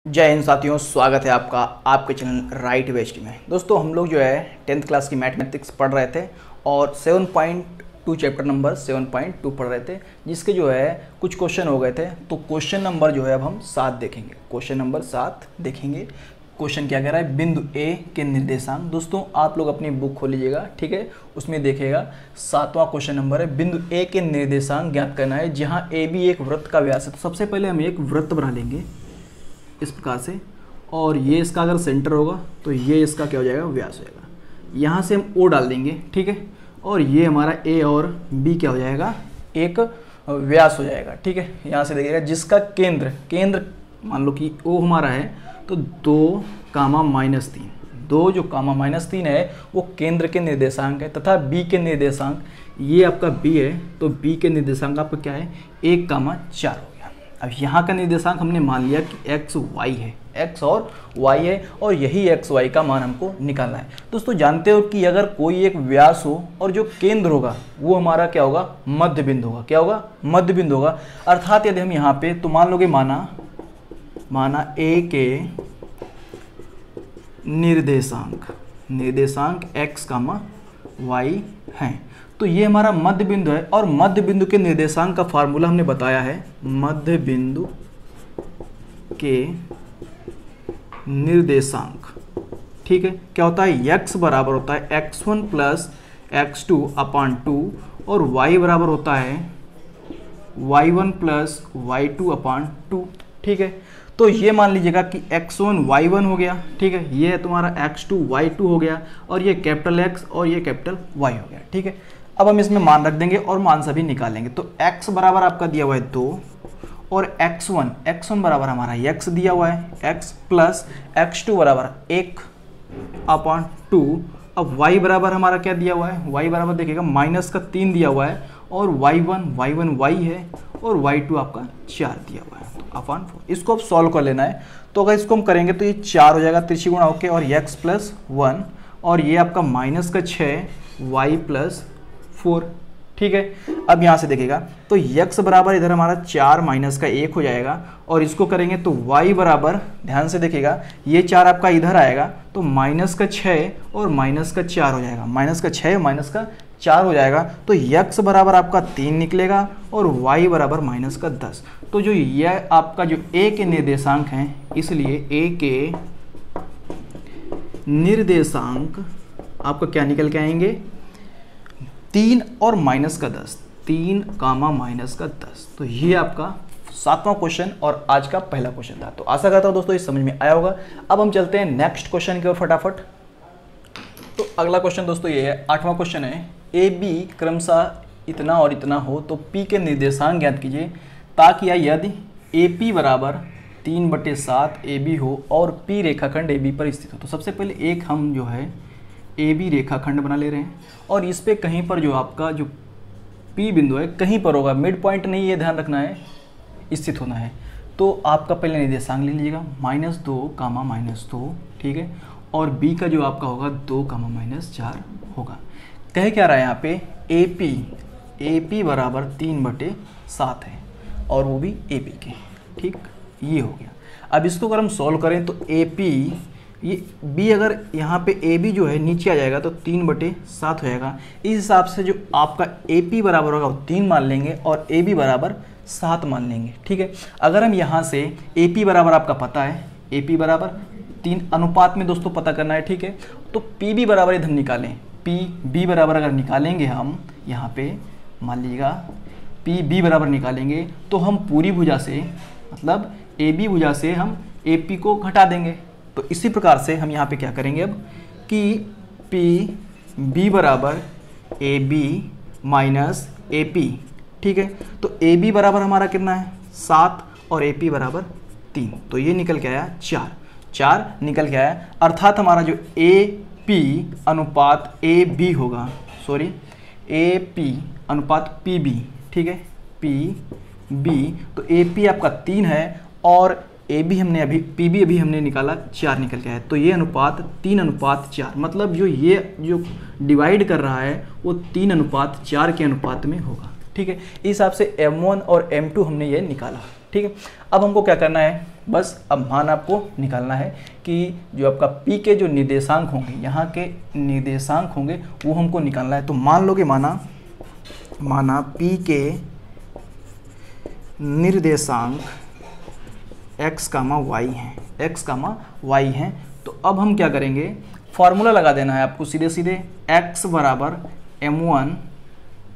जय हिंद साथियों, स्वागत है आपका आपके चैनल राइट वेस्ट में। दोस्तों हम लोग जो है 10th क्लास की मैथमेटिक्स पढ़ रहे थे और 7.2 चैप्टर नंबर 7.2 पढ़ रहे थे, जिसके जो है कुछ क्वेश्चन हो गए थे। तो क्वेश्चन नंबर जो है अब हम 7 देखेंगे। क्वेश्चन नंबर 7 देखेंगे। क्वेश्चन क्या कह रहा है, बिंदु ए के निर्देशांक। दोस्तों आप लोग अपनी बुक खोल लीजिएगा, ठीक है, उसमें देखिएगा 7वां क्वेश्चन नंबर है, बिंदु ए के निर्देशांक ज्ञात करना है, जहाँ ए बी एक वृत्त का व्यास है। तो सबसे पहले हम एक वृत्त बना लेंगे इस प्रकार से, और ये इसका अगर सेंटर होगा तो ये इसका क्या हो जाएगा, व्यास हो जाएगा। यहाँ से हम ओ डाल देंगे, ठीक है, और ये हमारा ए और बी क्या हो जाएगा, एक व्यास हो जाएगा, ठीक है। यहाँ से देखिएगा जिसका केंद्र मान लो कि ओ हमारा है, तो 2,-3 2 जो -3 है वो केंद्र के निर्देशांक है, तथा बी के निर्देशांक ये आपका बी है, तो बी के निर्देशांक आपका क्या है, 1,4 हो गया। अब यहाँ का निर्देशांक हमने मान लिया कि एक्स वाई है, एक्स और वाई है, और यही एक्स वाई का मान हमको निकालना है। दोस्तों जानते हो कि अगर कोई एक व्यास हो और जो केंद्र होगा वो हमारा क्या होगा, मध्य बिंदु होगा। क्या होगा, मध्य बिंदु होगा। अर्थात यदि हम यहाँ पे तो मान लोगे माना ए के निर्देशांक x, y हैं, तो ये हमारा मध्य बिंदु है। और मध्य बिंदु के निर्देशांक का फार्मूला हमने बताया है, मध्य बिंदु के निर्देशांक, ठीक है, क्या होता है, x बराबर होता है x1 प्लस x2/2 और y बराबर होता है y1 प्लस y2/2, ठीक है। तो ये मान लीजिएगा कि x1 y1 हो गया, ठीक है, ये तुम्हारा x2 y2 हो गया, और ये कैपिटल X और ये कैपिटल Y हो गया, ठीक है। अब हम इसमें मान रख देंगे और मान सभी निकालेंगे। तो x बराबर आपका दिया हुआ है 2 और x1 बराबर हमारा x दिया हुआ है, x प्लस x2 बराबर 1/2। अब y बराबर हमारा क्या दिया हुआ है, y बराबर देखिएगा -3 दिया हुआ है, और y1 y है, और y2 आपका 4 दिया हुआ है, तो अपॉन 4। इसको अब सॉल्व कर लेना है। तो अगर इसको हम करेंगे तो ये 4 हो जाएगा त्रिशी गुणा होके, और x प्लस 1, और ये आपका -6 y प्लस 4, ठीक है। अब यहाँ से देखिएगा तो x बराबर इधर हमारा 4 - 1 हो जाएगा, और इसको करेंगे तो y बराबर, ध्यान से देखिएगा, ये 4 आपका इधर आएगा, तो -6 और -4 हो जाएगा, -6 -4 हो जाएगा। तो x बराबर आपका 3 निकलेगा और y बराबर -10। तो जो यह आपका जो a के निर्देशांक हैं, इसलिए a के निर्देशांक आपका क्या निकल के आएंगे, 3 और -10, 3, -10। तो ये आपका 7वां क्वेश्चन और आज का पहला क्वेश्चन था। तो आशा करता हूँ दोस्तों ये समझ में आया होगा। अब हम चलते हैं नेक्स्ट क्वेश्चन की ओर फटाफट। तो अगला क्वेश्चन दोस्तों ये है, 8वां क्वेश्चन है, ए बी क्रमशः इतना और इतना हो तो पी के निर्देशांक ज्ञात कीजिए, ताकि यदि ए पी बराबर 3/7 ए बी हो और पी रेखाखंड ए बी पर स्थित हो। तो सबसे पहले एक हम जो है ए बी रेखाखंड बना ले रहे हैं, और इस पे कहीं पर जो आपका जो पी बिंदु है कहीं पर होगा, मिड पॉइंट नहीं, ये ध्यान रखना है, स्थित होना है। तो आपका पहले निर्देशांक ले लीजिएगा, -2, -2, ठीक है, और बी का जो आपका होगा 2, -4 होगा। कहे क्या रहा है यहाँ पे, ए पी बराबर 3/7 है, और वो भी ए पी के, ठीक, ये हो गया। अब इसको अगर हम सॉल्व करें तो ए पी, ये बी अगर यहाँ पे ए बी जो है नीचे आ जाएगा तो 3/7 हो जाएगा। इस हिसाब से जो आपका ए पी बराबर होगा वो 3 मान लेंगे और ए बी बराबर 7 मान लेंगे, ठीक है। अगर हम यहाँ से ए पी बराबर आपका पता है, ए पी बराबर 3 अनुपात में दोस्तों पता करना है, ठीक है। तो पी बी बराबर इधर निकालें, पी बी बराबर अगर निकालेंगे हम यहाँ पे, मान लीजिएगा पी बी बराबर निकालेंगे तो हम पूरी भुजा से, मतलब ए बी भुजा से हम ए पी को घटा देंगे। तो इसी प्रकार से हम यहाँ पे क्या करेंगे अब कि पी बी बराबर A B minus A P, ठीक है। तो ए बी बराबर हमारा कितना है, 7, और ए पी बराबर 3, तो ये निकल के आया 4 निकल के आया। अर्थात हमारा जो ए पी अनुपात ए बी होगा, सॉरी, ए पी अनुपात पी बी, ठीक है, पी बी, तो ए पी आपका 3 है, और ए बी हमने अभी, पी बी अभी हमने निकाला 4 निकल के आया। तो ये अनुपात 3:4, मतलब जो ये जो डिवाइड कर रहा है वो 3:4 के अनुपात में होगा, ठीक है। इस हिसाब से M1 और M2 हमने ये निकाला, ठीक है। अब हमको क्या करना है, बस अब मान आपको निकालना है कि जो आपका P के जो निर्देशांक होंगे, यहाँ के निर्देशांक होंगे वो हमको निकालना है। तो मान लो कि माना P के निर्देशांक x, y हैं, x, y हैं। तो अब हम क्या करेंगे, फॉर्मूला लगा देना है आपको सीधे सीधे, x बराबर m1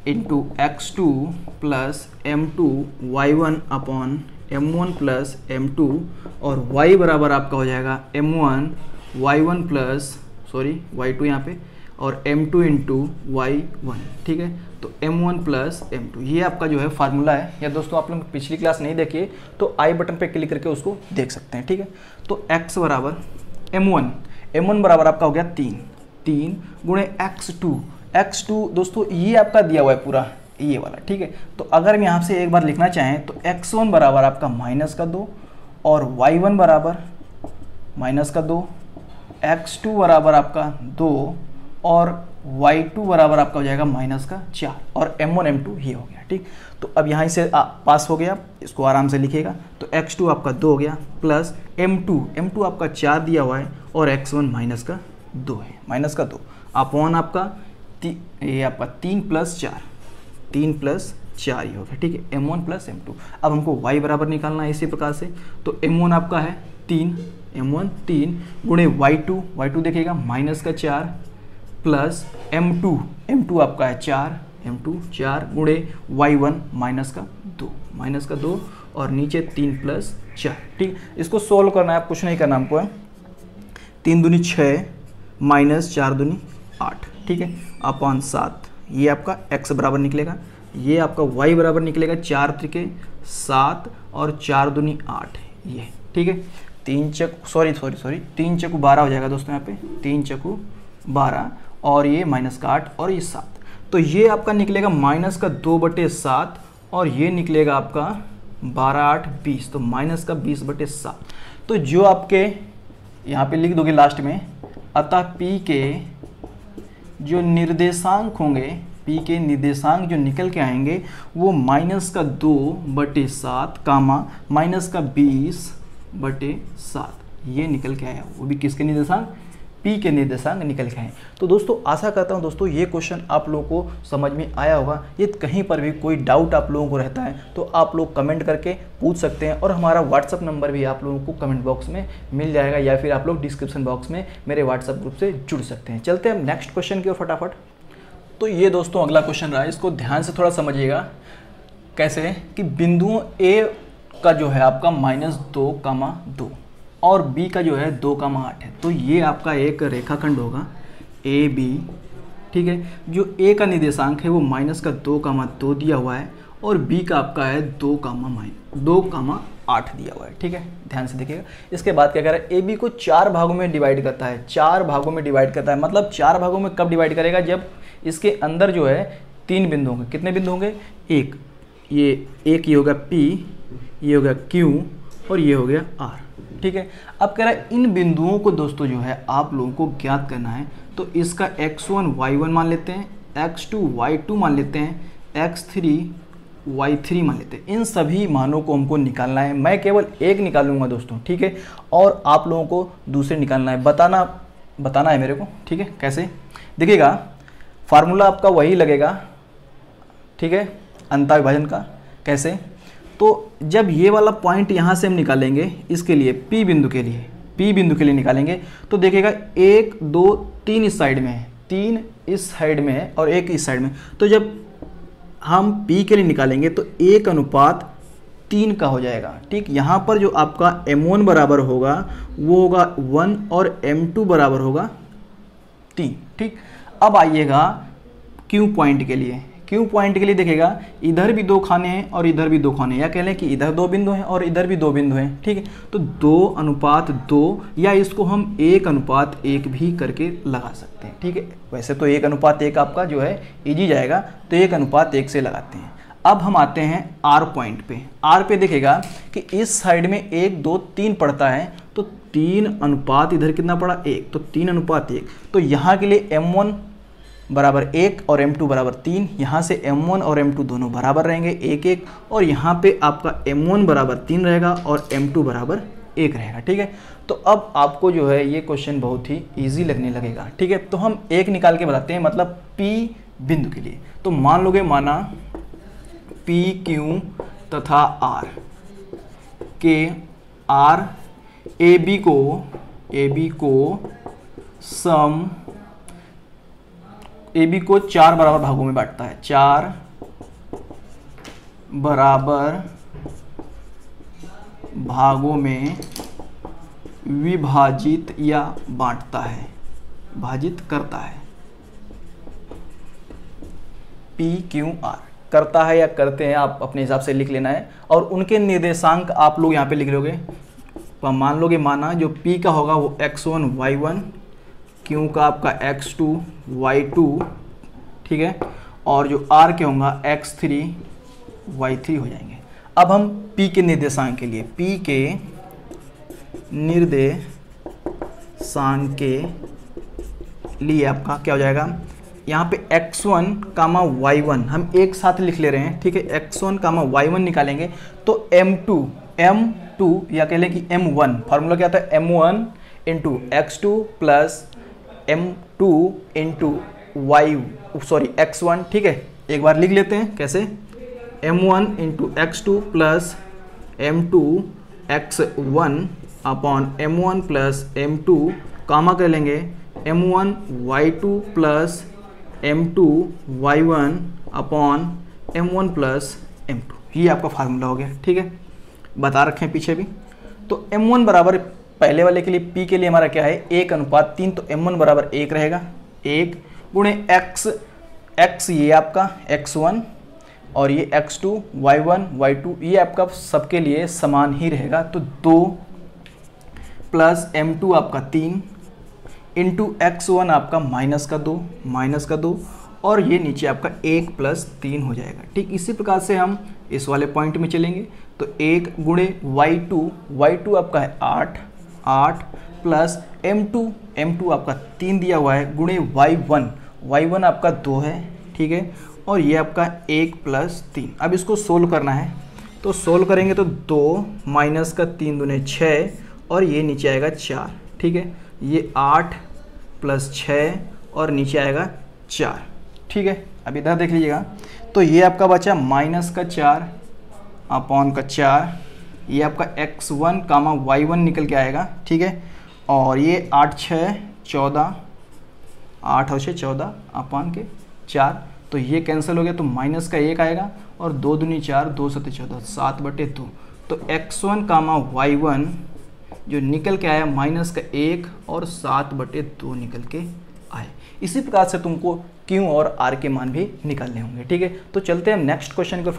into x2 plus m2 y1 upon m1 plus m2, और y बराबर आपका हो जाएगा m1 y1 प्लस y2 यहाँ पे, और m2 इंटू y1। ठीक है, तो m1 प्लस m2 ये आपका जो है फार्मूला है। या दोस्तों आप लोग पिछली क्लास नहीं देखिए तो आई बटन पे क्लिक करके उसको देख सकते हैं। ठीक है, तो x बराबर m1 बराबर आपका हो गया 3 गुणे x2 दोस्तों ये आपका दिया हुआ है पूरा ये वाला। ठीक है, तो अगर हम यहाँ से एक बार लिखना चाहें तो x1 बराबर आपका -2 और y1 बराबर -2, x2 बराबर आपका 2 और y2 बराबर आपका हो जाएगा -4 और m1 m2 ये हो गया। ठीक, तो अब यहाँ से पास हो गया, इसको आराम से लिखिएगा। तो x2 आपका 2 हो गया प्लस m2 आपका 4 दिया हुआ है और x1 -2 है, -2 अपॉन आपका ये आपका 3 प्लस 4 ये हो गया। ठीक है, m1 प्लस m2। अब हमको y बराबर निकालना है इसी प्रकार से। तो m1 आपका है 3 गुणे y2 देखिएगा -4 प्लस m2 आपका है 4 गुणे y1 -2 और नीचे 3 प्लस 4। ठीक, इसको सोल्व करना है, आप कुछ नहीं करना हमको है। 3 दूनी 6 -4 दूनी 8। ठीक है, अपॉन 7 ये आपका x बराबर निकलेगा, ये आपका y बराबर निकलेगा 4 त्रिके 7 और 4 दूनी 8 ये। ठीक है, 3 चकू 12 हो जाएगा दोस्तों, यहाँ पे 3 चकू 12 और ये -8 और ये 7। तो ये आपका निकलेगा -2/7 और ये निकलेगा आपका 12 8 20, तो -20/7। तो जो आपके यहाँ पे लिख दोगे लास्ट में, अतः P के जो निर्देशांक होंगे, P के निर्देशांक जो निकल के आएंगे वो -2/7 -20/7 ये निकल के आया, वो भी किसके निर्देशांक, P के निर्देशांक निकल के आए। तो दोस्तों आशा करता हूँ दोस्तों ये क्वेश्चन आप लोगों को समझ में आया होगा। ये कहीं पर भी कोई डाउट आप लोगों को रहता है तो आप लोग कमेंट करके पूछ सकते हैं, और हमारा व्हाट्सअप नंबर भी आप लोगों को कमेंट बॉक्स में मिल जाएगा, या फिर आप लोग डिस्क्रिप्शन बॉक्स में मेरे व्हाट्सअप ग्रुप से जुड़ सकते हैं। चलते हैं नेक्स्ट क्वेश्चन की ओर फटाफट। तो ये दोस्तों अगला क्वेश्चन रहा है, इसको ध्यान से थोड़ा समझिएगा। कैसे कि बिंदुओं A का जो है आपका -2, और B का जो है 2,8 है। तो ये आपका एक रेखाखंड होगा AB। ठीक है, जो A का निर्देशांक है वो -2,2 दिया हुआ है और B का आपका है 2,8 दिया हुआ है। ठीक है, ध्यान से देखिएगा। इसके बाद क्या कह रहा है, AB को 4 भागों में डिवाइड करता है, 4 भागों में डिवाइड करता है। मतलब 4 भागों में कब डिवाइड करेगा, जब इसके अंदर जो है 3 बिंदु होंगे। कितने बिंदु होंगे, एक ये होगा P, ये हो गया Q और ये हो गया R। ठीक है, अब कह रहा है इन बिंदुओं को दोस्तों जो है आप लोगों को ज्ञात करना है। तो इसका x1 y1 मान लेते हैं, x2 y2 मान लेते हैं, x3 y3 मान लेते हैं। इन सभी मानों को हमको निकालना है। मैं केवल एक निकालूंगा दोस्तों, ठीक है, और आप लोगों को दूसरे निकालना है। बताना है मेरे को। ठीक है, कैसे देखिएगा, फार्मूला आपका वही लगेगा। ठीक है, अंतर विभाजन का। कैसे, तो जब ये वाला पॉइंट यहाँ से हम निकालेंगे, इसके लिए P बिंदु के लिए निकालेंगे, तो देखिएगा 1 2 3 इस साइड में है, 3 इस साइड में है और 1 इस साइड में। तो जब हम P के लिए निकालेंगे तो 1:3 का हो जाएगा। ठीक, यहाँ पर जो आपका M1 बराबर होगा वो होगा 1 और M2 बराबर होगा 3। ठीक, अब आइएगा Q पॉइंट के लिए। Q पॉइंट के लिए देखिएगा, इधर भी 2 खाने हैं और इधर भी 2 खाने हैं, या कह लें कि इधर 2 बिंदु हैं और इधर भी 2 बिंदु हैं। ठीक है, तो 2:2, या इसको हम 1:1 भी करके लगा सकते हैं। ठीक है, वैसे तो 1:1 आपका जो है इजी जाएगा, तो 1:1 से लगाते हैं। अब हम आते हैं R पॉइंट पे। R पे देखिएगा कि इस साइड में 1 2 3 पड़ता है, तो 3 इधर कितना पड़ा, 1, तो 3:1। तो यहाँ के लिए M1 बराबर 1 और M2 बराबर 3, यहाँ से M1 और M2 दोनों बराबर रहेंगे 1 1, और यहाँ पे आपका M1 बराबर 3 रहेगा और M2 बराबर 1 रहेगा। ठीक है, तो अब आपको जो है ये क्वेश्चन बहुत ही ईजी लगने लगेगा। ठीक है, तो हम 1 निकाल के बताते हैं, मतलब P बिंदु के लिए। तो मान लोगे, माना P Q तथा R के R AB को 4 बराबर भागों में बांटता है, 4 बराबर भागों में विभाजित या बांटता है, विभाजित करता है। P Q R करता है या करते हैं, आप अपने हिसाब से लिख लेना है, और उनके निर्देशांक आप लोग यहाँ पे लिख लोगे। मान लोगे, माना जो P का होगा वो x1 y1, Q का आपका x2 y2, ठीक है, और जो R के होगा x3 y3 हो जाएंगे। अब हम P के निर्देशांक के लिए, P के निर्देशांक के लिए आपका क्या हो जाएगा, यहाँ पे x1 कामा y1 हम एक साथ लिख ले रहे हैं। ठीक है, x1 कामा y1 निकालेंगे तो m2 या कह लें कि m1, फार्मूला क्या था, m1 into x2 plus m2 into x1। ठीक है, एक बार लिख लेते हैं कैसे, m1 into x2 plus m2 x1 upon m1 plus m2 कामा कर लेंगे m1 y2 plus m2 y1 upon m1 plus m2। ये आपका फार्मूला हो गया। ठीक है, बता रखे हैं पीछे भी। तो m1 बराबर पहले वाले के लिए P के लिए हमारा क्या है, 1:3, तो m1 बराबर 1 रहेगा, 1 गुणे x ये आपका x1 और ये x2 y1 y2 ये आपका सबके लिए समान ही रहेगा। तो 2 प्लस m2 आपका 3 इंटू x1 आपका माइनस का 2 और ये नीचे आपका 1 प्लस 3 हो जाएगा। ठीक, इसी प्रकार से हम इस वाले पॉइंट में चलेंगे। तो 1 गुणे y2 आपका है 8 प्लस m2 आपका 3 दिया हुआ है, गुणे y1 आपका 2 है। ठीक है, और ये आपका 1 प्लस 3। अब इसको सोल्व करना है, तो सोल्व करेंगे तो 2 माइनस का 3 दूने 6 और ये नीचे आएगा 4। ठीक है, ये 8 प्लस 6 और नीचे आएगा 4। ठीक है, अब इधर देख लीजिएगा, तो ये आपका बचा माइनस का 4 अपॉन का 4, ये आपका x1 कामा y1 निकल के आएगा। ठीक है, और ये 8 6 14, 8 और 6 14 अपॉन के 4, तो ये कैंसिल हो गया, तो माइनस का 1 आएगा और 2 दूनी 4, 2 7 14, 7/2। तो x1 कामा y1 जो निकल के आया माइनस का 1 और 7/2 निकल के आए। इसी प्रकार से तुमको Q और R के मान भी निकालने होंगे। ठीक है, तो चलते हैं नेक्स्ट क्वेश्चन को।